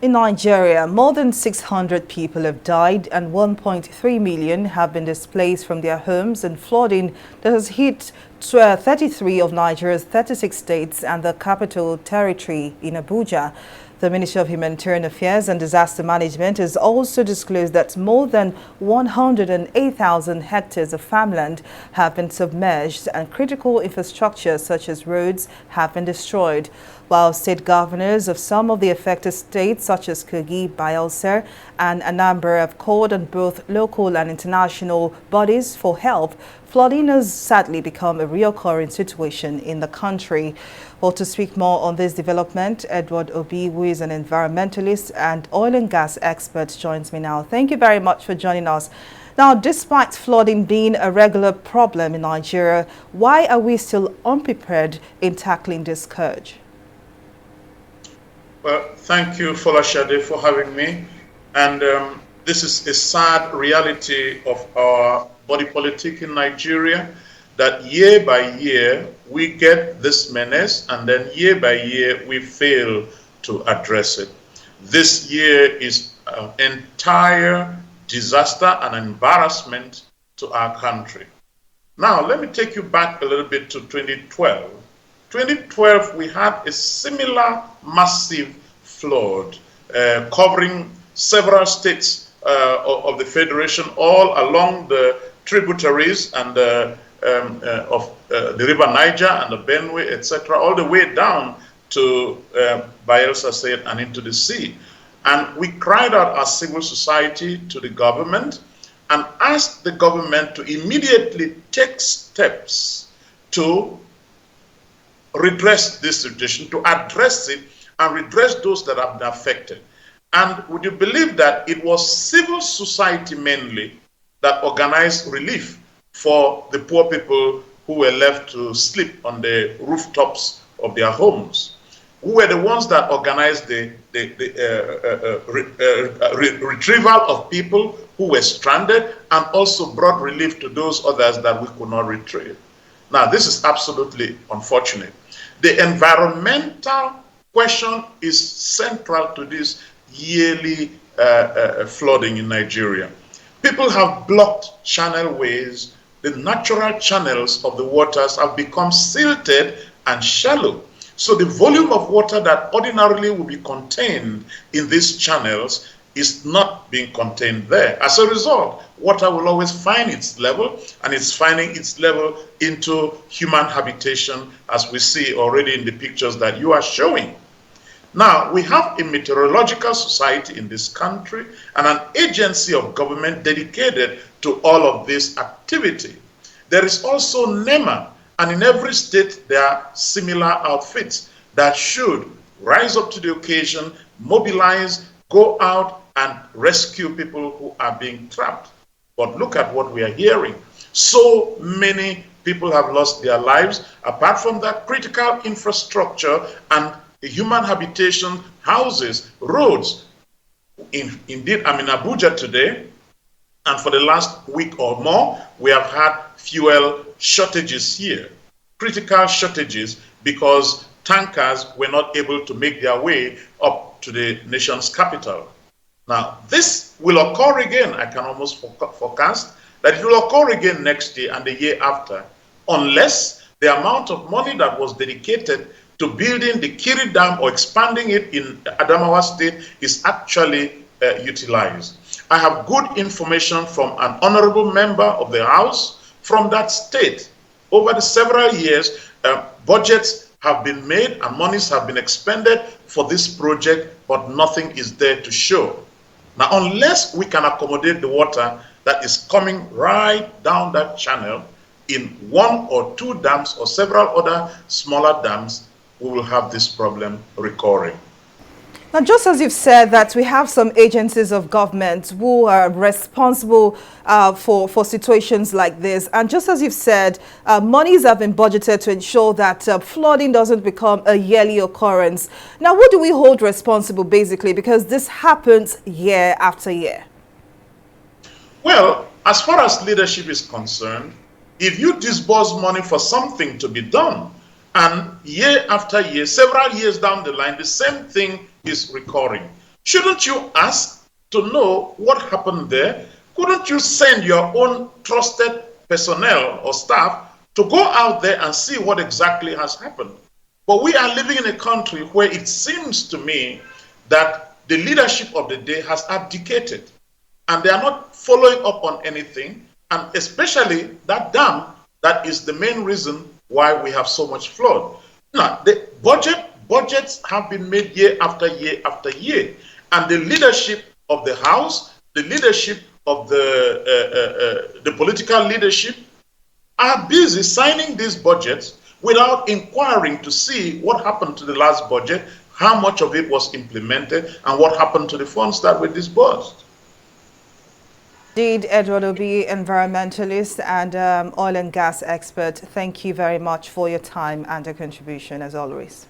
In Nigeria, more than 600 people have died and 1.3 million have been displaced from their homes in flooding that has hit 33 of Nigeria's 36 states and the capital territory in Abuja. The Ministry of Humanitarian Affairs and Disaster Management has also disclosed that more than 108,000 hectares of farmland have been submerged and critical infrastructure such as roads have been destroyed, while state governors of some of the affected states such as Kogi, Bayelsa and Anambra have called on both local and international bodies for help. Flooding has sadly become a recurring situation in the country. Well, to speak more on this development, Edward Obi, who is an environmentalist and oil and gas expert, joins me now. Thank you very much for joining us. Now, despite flooding being a regular problem in Nigeria, why are we still unprepared in tackling this scourge? Well, thank you, Folashade, for having me. And this is a sad reality of our body politic in Nigeria, that year by year we get this menace and then year by year we fail to address it. This year is an entire disaster and embarrassment to our country. Now, let me take you back a little bit to 2012. 2012, we had a similar massive flood covering several states of the Federation, all along the tributaries and of the River Niger and the Benue, etc., all the way down to Bayelsa State and into the sea. And we cried out as civil society to the government and asked the government to immediately take steps to redress this situation, to address it and redress those that have been affected. And would you believe that it was civil society mainly that organized relief for the poor people who were left to sleep on the rooftops of their homes? Who were the ones that organized the retrieval of people who were stranded and also brought relief to those others that we could not retrieve. Now, this is absolutely unfortunate. The environmental question is central to this yearly flooding in Nigeria. People have blocked channelways. The natural channels of the waters have become silted and shallow. So the volume of water that ordinarily would be contained in these channels is not being contained there. As a result, water will always find its level, and it's finding its level into human habitation, as we see already in the pictures that you are showing. Now, we have a meteorological society in this country and an agency of government dedicated to all of this activity. There is also NEMA, and in every state there are similar outfits that should rise up to the occasion, mobilize, go out and rescue people who are being trapped. But look at what we are hearing. So many people have lost their lives. Apart from that, critical infrastructure and human habitation, houses, roads. Indeed, I'm in Abuja today, and for the last week or more, we have had fuel shortages here. Critical shortages because tankers were not able to make their way up to the nation's capital. Now, this will occur again. I can almost forecast that it will occur again next year and the year after, unless the amount of money that was dedicated to building the Kiri Dam or expanding it in Adamawa State is actually utilized. I have good information from an honorable member of the House from that state. Over the several years, budgets have been made and monies have been expended for this project, but nothing is there to show. Now, unless we can accommodate the water that is coming right down that channel in one or two dams or several other smaller dams, we will have this problem recurring. Now, just as you've said that we have some agencies of government who are responsible for situations like this, and just as you've said, monies have been budgeted to ensure that flooding doesn't become a yearly occurrence. Now, what do we hold responsible, basically, because this happens year after year? Well, as far as leadership is concerned, if you disburse money for something to be done, and year after year, several years down the line, the same thing is recurring, Shouldn't you ask to know what happened there? Couldn't you send your own trusted personnel or staff to go out there and see what exactly has happened? But we are living in a country where it seems to me that the leadership of the day has abdicated and they are not following up on anything, and especially that dam that is the main reason why we have so much flood. Now, the budgets have been made year after year after year, and the leadership of the House, the leadership of the political leadership are busy signing these budgets without inquiring to see what happened to the last budget, how much of it was implemented, and what happened to the funds that were disbursed. Indeed, Edward Obi, environmentalist and oil and gas expert, thank you very much for your time and your contribution as always.